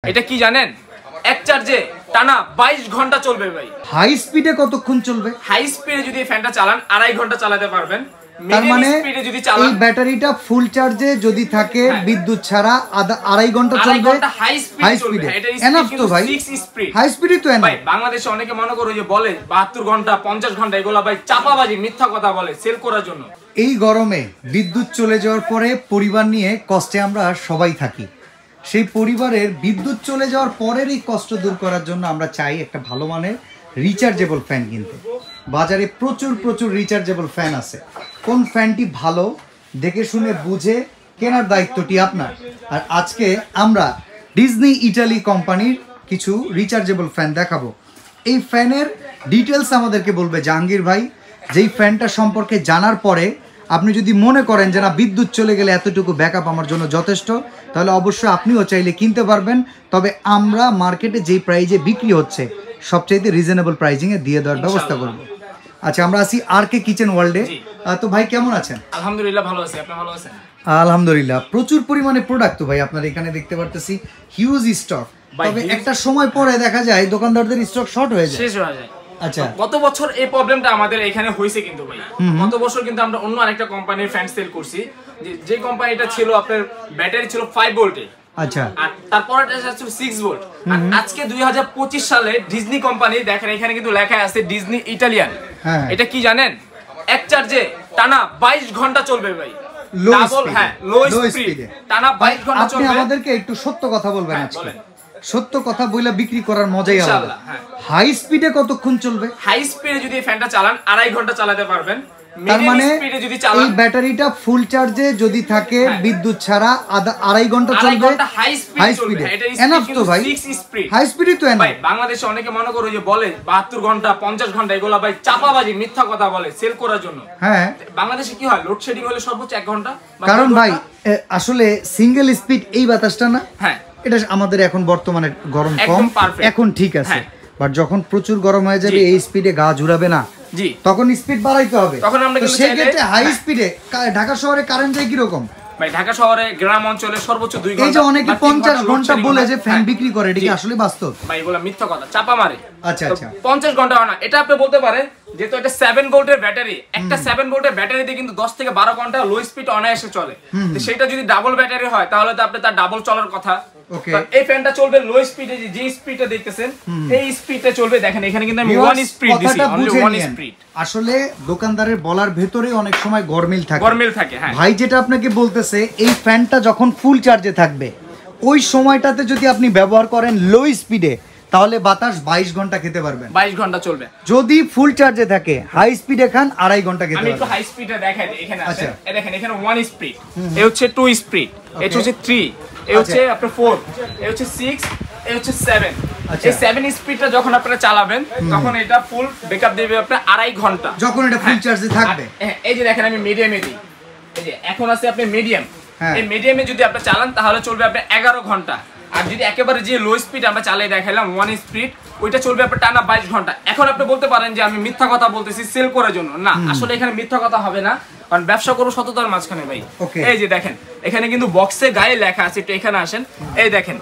এটা কি জানেন? এক চার্জে টানা 22 ঘন্টা চলবে ভাই। হাই স্পিডে কতক্ষণ চলবে? হাই স্পিডে যদি ফ্যানটা চালান 2.5 ঘন্টা চালাতে পারবেন। তার মানে স্পিডে যদি চালান এই ব্যাটারিটা ফুল চার্জে যদি থাকে বিদ্যুৎ ছাড়া 2.5 ঘন্টা চলবে। হাই স্পিডে এটা এনাফ তো ভাই। 6 স্পিড হাই স্পিডে তো এনাফ ভাই। বাংলাদেশে অনেকে মনে করে যে বলে 72 ঘন্টা 50 ঘন্টা, এগুলা ভাই চাপাবাজি, মিথ্যা কথা বলে সেল করার জন্য। এই গরমে বিদ্যুৎ চলে যাওয়ার পরে পরিবার নিয়ে কষ্টে আমরা সবাই থাকি। সেই পরিবারের বিদ্যুৎ চলে যাওয়ার পরের এই কষ্ট দূর করার জন্য আমরা চাই একটা ভালো মানের রিচার্জেবল ফ্যান কিনতে। বাজারে প্রচুর রিচার্জেবল ফ্যান আছে। কোন ফ্যানটি ভালো দেখে শুনে বুঝে কেনার দায়িত্বটি আপনার। আর আজকে আমরা ডিজনি ইটালি কোম্পানির কিছু রিচার্জেবল ফ্যান দেখাবো। এই ফ্যানের ডিটেলস আমাদেরকে বলবে জাহাঙ্গীর ভাই। যেই ফ্যানটা সম্পর্কে জানার পরে আপনি যদি মনে করেন যে না, বিদ্যুৎ চলে গেলে এতটুকু ব্যাকআপ আমার জন্য যথেষ্ট, তাহলে অবশ্যই আপনিও চাইলে কিনতে পারবেন। তবে আমরা মার্কেটে যেই প্রাইজে বিক্রি হচ্ছে সবচাইতে রিজনেবল প্রাইজিংয়ে দিয়ে দেওয়ার ব্যবস্থা করব। আচ্ছা, আমরা আছি আর কে কিচেন ওয়ার্ল্ডে। তো ভাই কেমন আছেন? আলহামদুলিল্লাহ ভালো আছি, আপনি ভালো আছেন? আলহামদুলিল্লাহ। প্রচুর পরিমাণে প্রোডাক্ট তো ভাই আপনার এখানে দেখতে পারতেছি, হিউজ স্টক। তবে একটা সময় পরে দেখা যায় দোকানদারদের স্টক শর্ট হয়ে যায়, শেষ হয়ে যায়। আচ্ছা, গত বছর এই প্রবলেমটা আমাদের এখানে হয়েছে কিন্তু ভাই। গত বছর কিন্তু আমরা অন্য আরেকটা কোম্পানির ফ্যান সেল করছি, যে কোম্পানিটা ছিল আপনার ব্যাটারি ছিল 5 ভোল্টে। আচ্ছা, আর তারপরে এটা ছিল 6 ভোল্ট। আর আজকে 2025 সালে ডিজনি কোম্পানি, দেখেন এখানে কিন্তু লেখা আছে ডিজনি ইটালিয়ান। এটা কি জানেন? এক চার্জে টানা 22 ঘন্টা চলবে ভাই। ডাবল, হ্যাঁ, লো স্পিড টানা 22 ঘন্টা চলবে। আপনি আমাদেরকে একটু সত্য কথা বলবেন আজকে। সত্য কথা বইলা বিক্রি করার মজাই আলাদা। হাই স্পিডে কতক্ষণ চলবে? হাই স্পিডে যদি ফ্যানটা চালান 2.5 ঘন্টা চালাতে পারবেন। তার মানে এই ব্যাটারিটা ফুল চার্জে যদি থাকে বিদ্যুৎ ছাড়া 2.5 ঘন্টা চলবে। হাই স্পিডে এনাফ তো ভাই। 6 স্পিড হাই স্পিডে তো এনাফ ভাই। বাংলাদেশে অনেকে মনে করে যে বলে 72 ঘন্টা 50 ঘন্টা, এগুলা ভাই চাপাবাজি, মিথ্যা কথা বলে সেল করার জন্য। হ্যাঁ, বাংলাদেশে কি হয়, লোডশেডিং হলে সর্বোচ্চ 1 ঘন্টা। কারণ ভাই আসলে সিঙ্গেল স্পিড এই বাতাসটা না, হ্যাঁ, এটা আমাদের এখন বর্তমানে গরম কম, এখন ঠিক আছে। বাট যখন প্রচুর গরম হয়ে যাবে এই স্পিডে গা জুড়াবে না, তখন স্পিড বাড়াইতে হবে। তখন আমরা সেই ক্ষেত্রে হাই স্পিডে ঢাকা শহরে কারেন্ট যায় কি রকম ভাই? ঢাকা শহরে গ্রাম অঞ্চলে সর্বোচ্চ 2 ঘন্টা। এই যে অনেকে 50 ঘন্টা বলে যে ফ্যান বিক্রি করে, এটা কি আসলে বাস্তব ভাই? এগুলা মিথ্যা কথা, চাপা মারে। আচ্ছা আচ্ছা, 50 ঘন্টা হয় না। এটা আপনি বলতে পারেন যেহেতু এটা 7 ভোল্টের ব্যাটারি, একটা 7 ভোল্টের ব্যাটারিতে কিন্তু 10 থেকে 12 ঘন্টা লো স্পিড অনায়াসে চলে। তো সেটা যদি ডাবল ব্যাটারি হয় তাহলে তো আপনি তার ডাবল চলার কথা। এই ফ্যানটা চলবে লো স্পিডে, যে স্পিডে দেখতেছেন এই স্পিডে চলবে। দেখেন এখানে কিন্তু আমি 1 স্পিড দিছি, অনলি 1 স্পিড। আসলে দোকানদারের বলার ভেতরে অনেক সময় গরমিল থাকে। হ্যাঁ ভাই, যেটা আপনাকে বলতেছে এই ফ্যানটা যখন ফুল চার্জে থাকবে ওই সময়টাতে যদি আপনি ব্যবহার করেন লো স্পিডে, তাহলে বাতাস 22 ঘন্টা খেতে পারবেন, 22 ঘন্টা চলবে। যদি ফুল চার্জে থাকে হাই স্পিডে খান 2.5 ঘন্টা খেতে পারবেন। আমি একটু হাই স্পিডে দেখাই দিই। এখানে আছে, এই দেখেন এখানে 1 স্পিড, এই হচ্ছে 2 স্পিড, এই হচ্ছে 3, এই হচ্ছে আপনার 4, এই হচ্ছে 6, এই হচ্ছে 7। এই 7 স্পিডটা যখন আপনারা চালাবেন তখন এটা ফুল ব্যাকআপ দিবে আপনার 2.5 ঘন্টা, যখন এটা ফুল চার্জে থাকবে। এই যে দেখেন আমি মিডিয়ামে দিই, এই যে এখন আছে আপনি মিডিয়াম। এই মিডিয়ামে যদি আপনি চালান তাহলে চলবে আপনার 11 ঘন্টা। আর যদি একেবারে যে লো স্পিড আমরা চালিয়ে দেখাইলাম 1 স্পিড, ওইটা চলবে আপনার টানা 22 ঘন্টা। এখন আপনি বলতে পারেন যে আমি মিথ্যা কথা বলতেছি সেল করার জন্য। না, আসলে এখানে মিথ্যা কথা হবে না, কারণ ব্যবসা করো সততার মাঝখানে ভাই। এই যে দেখেন এখানে কিন্তু বক্সে গায়ে লেখা আছে, একটু এখানে আসেন, এই দেখেন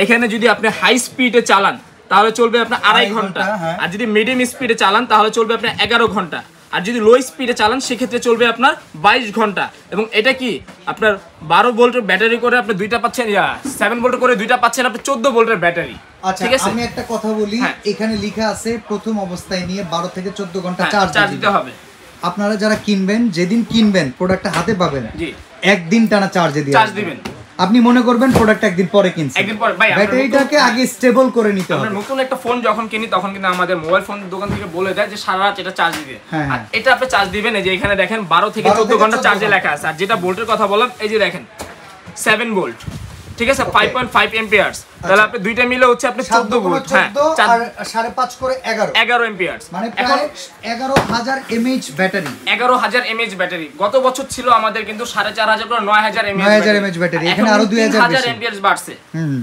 এখানে যদি আপনি হাই স্পিডে চালান তাহলে চলবে আপনার 2.5 ঘন্টা। আর যদি মিডিয়াম স্পিডে চালান তাহলে চলবে আপনার 11 ঘন্টা। আর যদি লো স্পিডে চালান সেক্ষেত্রে চলবে আপনার 22 ঘন্টা। এবং এটা কি আপনার 12 ভোল্টের ব্যাটারি করে আপনি দুইটা পাচ্ছেন, 7 ভোল্ট করে দুইটা পাচ্ছেন আপনি 14 ভোল্টের ব্যাটারি। আচ্ছা, আমি একটা কথা বলি, এখানে লেখা আছে প্রথম অবস্থায় নিয়ে 12 থেকে 14 ঘন্টা চার্জ দিতে হবে। আপনারা যারা কিনবেন, যেদিন কিনবেন প্রোডাক্টটা হাতে পাবেন, একদিন টানা চার্জে দিবেন। আপনি মনে করবেন প্রোডাক্ট একদিন পরে কিনছেন, একদিন পরে। ভাই, ব্যাটারিটাকে আগে স্টেবল করে নিতে হবে। আমরা নতুন একটা ফোন যখন কিনি তখন কিন্তু আমাদের মোবাইল ফোন দোকান থেকে বলে দেয় যে সারা রাত এটা চার্জ দিবে। আর এটা আপনি চার্জ দিবেন, এই যে এখানে দেখেন 12 থেকে 14 ঘন্টা চার্জে লেখা আছে। আর যেটা ভোল্টের কথা বললাম, এই যে দেখেন 7 ভোল্ট, ঠিক আছে, 5.5 এম্পিয়ার্স। তাহলে আপনি দুইটা মিলে হচ্ছে আপনি 14 ভোল্ট, হ্যাঁ, আর 5.5 করে 11 এম্পিয়ার্স, মানে এখন 11000 mAh ব্যাটারি। 11000 mAh battery. গত বছর ছিল আমাদের কিন্তু 4500 করে 9000 mAh ব্যাটারি, এখানে আরো 2000 mAh বাড়ছে।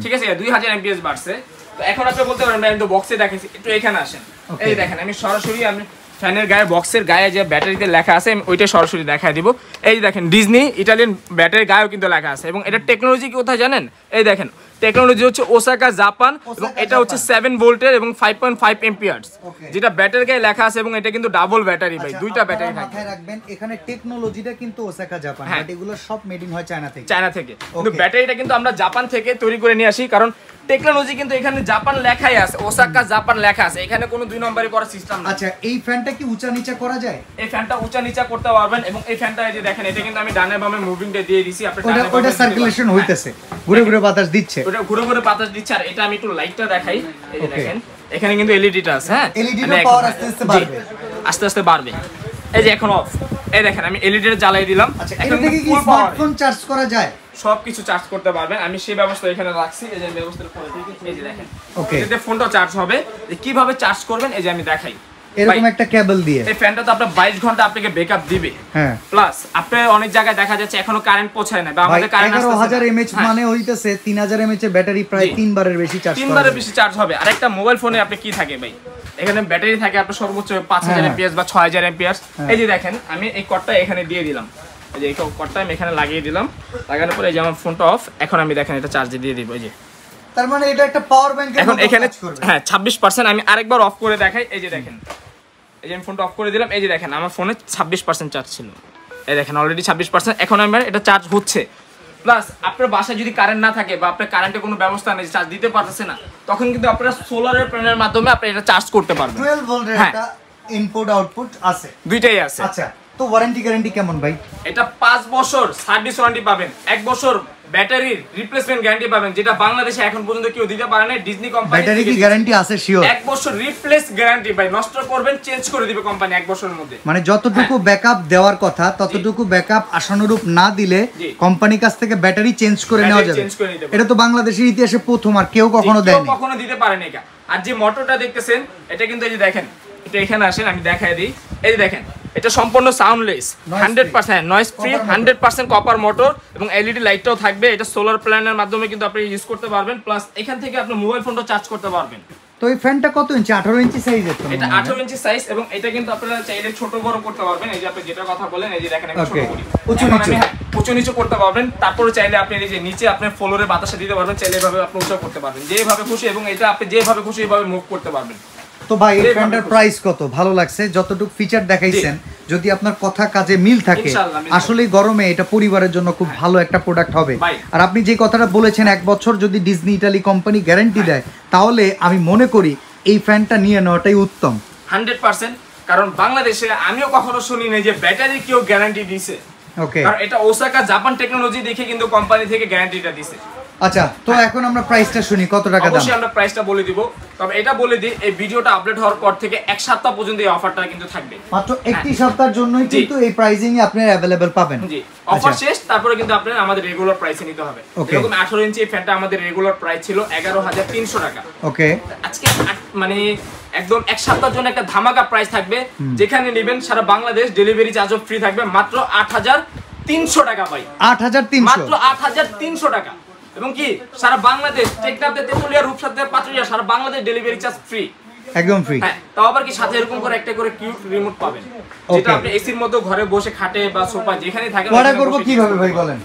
ঠিক আছে, 2000 mAh বাড়ছে। তো এখন আপনি বলতে পারেন আমি তো বক্সে দেখাইছি, একটু এখানে আসেন, এই দেখেন আমি সরাসরি আমি ফ্যানের গায়ে, বক্সের গায়ে যে ব্যাটারিতে লেখা আছে আমি ওইটা সরাসরি দেখাই দিব। এই দেখেন ডিজনি ইটালিয়ান ব্যাটারির গায়েও কিন্তু লেখা আছে। এবং এটা টেকনোলজি কি কোথায় জানেন? এই দেখেন টেকনোলজি হচ্ছে ওসাকা জাপান এবং এটা হচ্ছে 7 ভোল্টের এবং 5.5 এম্পিয়ার্স, যেটা ব্যাটারি গায়ে লেখা আছে এবং এটা কিন্তু ডাবল ব্যাটারি ভাই, দুইটা ব্যাটারি থাকে। মাথায় রাখবেন এখানে টেকনোলজিটা কিন্তু ওসাকা জাপান, বাট এগুলো সব মেড ইন হয় চায়না থেকে। কিন্তু ব্যাটারিটা কিন্তু আমরা জাপান থেকে তৈরি করে নিয়ে আসি, কারণ টেকনোলজি কিন্তু এখানে জাপান লেখাই আছে, ওসাকা জাপান লেখা আছে, এখানে কোনো দুই নম্বরে করার সিস্টেম না। আচ্ছা, এই ফ্যানটা কি উঁচা নিচা করা যায়? এই ফ্যানটা উঁচা নিচা করতে পারবেন এবং এই ফ্যানটা এই যে দেখেন, এটা কিন্তু আমি ডানে বামে মুভিংটা দিয়ে দিছি, আপনি ওটা সার্কুলেশন হইতেছে, ঘুরে ঘুরে বাতাস দিচ্ছে, ওটা ঘুরে ঘুরে বাতাস দিচ্ছে। আর এটা আমি একটু লাইটটা দেখাই, এই যে দেখেন এখানে কিন্তু এলইডিটা আছে, হ্যাঁ এলইডির পাওয়ার আস্তে আস্তে বাড়বে, আস্তে আস্তে বাড়বে। এই যে এখন অফ, এই দেখেন আমি এলইডিটা জ্বালিয়ে দিলাম। আচ্ছা, এটা থেকে কি স্মার্টফোন চার্জ করা যায়? সবকিছু চার্জ করতে পারবেন, আমি সেই ব্যবস্থা এখানে রাখছি, এই যে ব্যবস্থাটা করে দিই, এই যে দেখেন ওকে, এতে ফোনটা চার্জ হবে। কিভাবে চার্জ করবেন এই যে আমি দেখাই, এরকম একটা কেবল দিয়ে। এই ফ্যানটা তো আপনার 22 ঘন্টা আপনাকে ব্যাকআপ দিবে, হ্যাঁ, প্লাস আপনি অনেক জায়গায় দেখা যাচ্ছে এখনো কারেন্ট পৌঁছায় না, বা আমাদের কারেন্ট 11000 mAh মানে হইতেছে 3000 mAh এর ব্যাটারি প্রায় 3 বারের বেশি চার্জ করে, 3 বারের বেশি চার্জ হবে। আর একটা মোবাইল ফোনে আপনি কি থাকে ভাই, এখানে ব্যাটারি থাকে আপনার সর্বোচ্চ 5000 mAh বা 6000 mAh। এই যে দেখেন আমি এই কর্ডটা এখানে দিয়ে দিলাম, এই যে এই কর্ডটা আমি এখানে লাগিয়ে দিলাম, লাগানোর পরে এই যে আমার ফোনটা অফ, এখন আমি দেখেন এটা চার্জে দিয়ে দিব, এই যে তার মানে এটা একটা পাওয়ার ব্যাংকের এখন মতো এখানে কাজ করবে। হ্যাঁ 26%। আমি আরেকবার অফ করে দেখাই, এই যে দেখেন, এই যে আমি ফোনটা অফ করে দিলাম, এই যে দেখেন আমার ফোনে 26% চার্জ ছিল, এই দেখেন অলরেডি 26%, এখন আমার এটা চার্জ হচ্ছে। প্লাস আপনার বাসায় যদি কারেন্ট না থাকে বা আপনার কারেন্টের কোনো ব্যবস্থা নেই, চার্জ দিতে পারতেছে না, তখন কিন্তু আপনারা সোলারের প্যানেলের মাধ্যমে আপনি এটা চার্জ করতে পারবেন। 12 ভোল্টের একটা ইনপুট আউটপুট আছে, দুইটাই আছে। আচ্ছা, তো ওয়ারেন্টি গ্যারান্টি কেমন ভাই? এটা 5 বছর সার্ভিস ওয়ারেন্টি পাবেন, 1 বছর ব্যাটারির রিপ্লেসমেন্ট গ্যারান্টি পাবেন, যেটা বাংলাদেশে এখন পর্যন্ত কেউ দিতে পারে না। ডিজনি কোম্পানি ব্যাটারি কি গ্যারান্টি আছে শিওর? 1 বছর রিপ্লেস গ্যারান্টি ভাই, নষ্ট করবেন চেঞ্জ করে দিবে কোম্পানি 1 বছরের মধ্যে। মানে যতটুকু ব্যাকআপ দেওয়ার কথা ততটুকু ব্যাকআপ আশানুরূপ না দিলে কোম্পানির কাছ থেকে ব্যাটারি চেঞ্জ করে নেওয়া যাবে। এটা তো বাংলাদেশের ইতিহাসে প্রথম, আর কেউ কখনো দেয়নি, কখনো দিতে পারেনি এটা। আর যে মোটরটা দেখতেছেন এটা কিন্তু এই যে দেখেন, এটা এখানে আসেন আমি দেখাই দিই, এই যে দেখেন এটা সম্পূর্ণ soundless, 100% noise free, 100% copper motor এবং এলইডি লাইটটাও থাকবে। এটা সোলার প্যানেলের মাধ্যমে কিন্তু আপনি ইউজ করতে পারবেন, প্লাস এখান থেকে আপনি মোবাইল ফোনটা চার্জ করতে পারবেন। তো এই ফ্যানটা কত ইঞ্চি? 18 ইঞ্চি সাইজের তো? এটা 18 ইঞ্চি সাইজ এবং এটা কিন্তু আপনারা চাইলে ছোট বড় করতে পারবেন। এই যে আপনি যেটা কথা বলেন, এই যে দেখেন আমি ছোট করি, উঁচু নিচু করতে পারবেন। তারপরে চাইলে আপনি এই যে নিচে আপনি ফ্লোরে বাতাসে দিতে পারবেন, চাইলে এভাবে আপনি উঁচু করতে পারবেন, যেভাবে খুশি, এবং এটা আপনি যেভাবে খুশি এভাবে মুভ করতে পারবেন। তো ভাই এই ফ্যানটার প্রাইস কত? ভালো লাগছে যতটুকু ফিচার দেখাইছেন, যদি আপনার কথা কাজে মিল থাকে, আসলে গরমে এটা পরিবারের জন্য খুব ভালো একটা প্রোডাক্ট হবে। আর আপনি যে কথাটা বলেছেন 1 বছর যদি ডিজনি ইটালি কোম্পানি গ্যারান্টি দেয়, তাহলে আমি মনে করি এই ফ্যানটা নিয়ে নেওয়াটাই উত্তম 100%। কারণ বাংলাদেশে আমিও কখনো শুনি নাই যে ব্যাটারি কেউ গ্যারান্টি দিছে। ওকে, কারণ এটা ওসাকা জাপান টেকনোলজি দেখে কিন্তু কোম্পানি থেকে গ্যারান্টিটা দিছে। আচ্ছা, তো এখন আমরা প্রাইসটা শুনি, কত টাকা দাম? অবশ্যই আমরা প্রাইসটা বলে দিব, তবে এটা বলে দিই এই ভিডিওটা আপলোড হওয়ার পর থেকে 1 সপ্তাহ পর্যন্ত এই অফারটা কিন্তু থাকবে, মাত্র 1 সপ্তাহের জন্যই কিন্তু এই প্রাইসিং এ আপনি अवेलेबल পাবেন। জি, অফার শেষ, তারপরে কিন্তু আপনারা আমাদের রেগুলার প্রাইসে নিতে হবে। এরকম 18 ইঞ্চি এই ফ্যানটা আমাদের রেগুলার প্রাইস ছিল 11300 টাকা। ওকে, আজকে মানে একদম 1 সপ্তাহের জন্য একটা ধামাকা প্রাইস থাকবে, যেখানে নেবেন সারা বাংলাদেশ ডেলিভারি চার্জও ফ্রি থাকবে, মাত্র 8300 টাকা ভাই, 8300, মাত্র 8300 টাকা। এবং কি সারা বাংলাদেশ, টেকনাফ, তেতুলিয়া, রূপসা, পাতুরিয়া, সারা বাংলাদেশ ডেলিভারি চার্জ ফ্রি, একদম ফ্রি। হ্যাঁ, তাও আবার কি সাথে এরকম করে একটা করে কিউট রিমোট পাবেন, যেটা আপনি এসির মধ্যে ঘরে বসে খাটে বা সোফা যেখানে থাকেন। অর্ডার করব কিভাবে ভাই বলেন?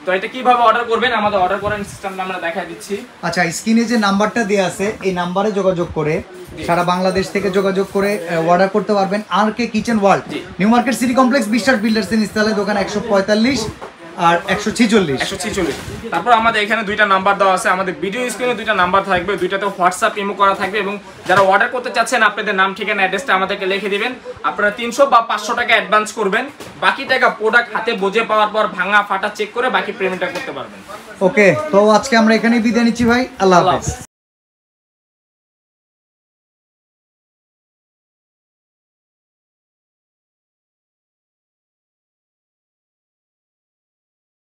তো এটা কিভাবে অর্ডার করবেন, আমাদের অর্ডার করার সিস্টেমটা আমরা দেখাই দিচ্ছি। আচ্ছা, স্ক্রিনে যে নাম্বারটা দেয়া আছে এই নাম্বারে যোগাযোগ করে সারা বাংলাদেশ থেকে যোগাযোগ করে অর্ডার করতে পারবেন। R K Kitchen World, New Market City Complex, Biswas Builders এর নিচতলায়, দোকান 145 আর 146। তারপর আমাদের এখানে দুইটা নাম্বার দেওয়া আছে, আমাদের ভিডিও স্ক্রিনে দুইটা নাম্বার থাকবে, দুইটাতে হোয়াটসঅ্যাপ ইমো করা থাকবে। এবং যারা অর্ডার করতে চাচ্ছেন আপনাদের নাম, ঠিকানা, অ্যাড্রেসটা আমাদেরকে লিখে দিবেন। আপনারা 300 বা 500 টাকা অ্যাডভান্স করবেন, বাকি টাকা প্রোডাক্ট হাতে বুঝে পাওয়ার পর ভাঙা ফাটা চেক করে বাকি পেমেন্টটা করতে পারবেন। ওকে, তো আজকে আমরা এখানেই বিদায় নিচ্ছি ভাই, আল্লাহ হাফেজ।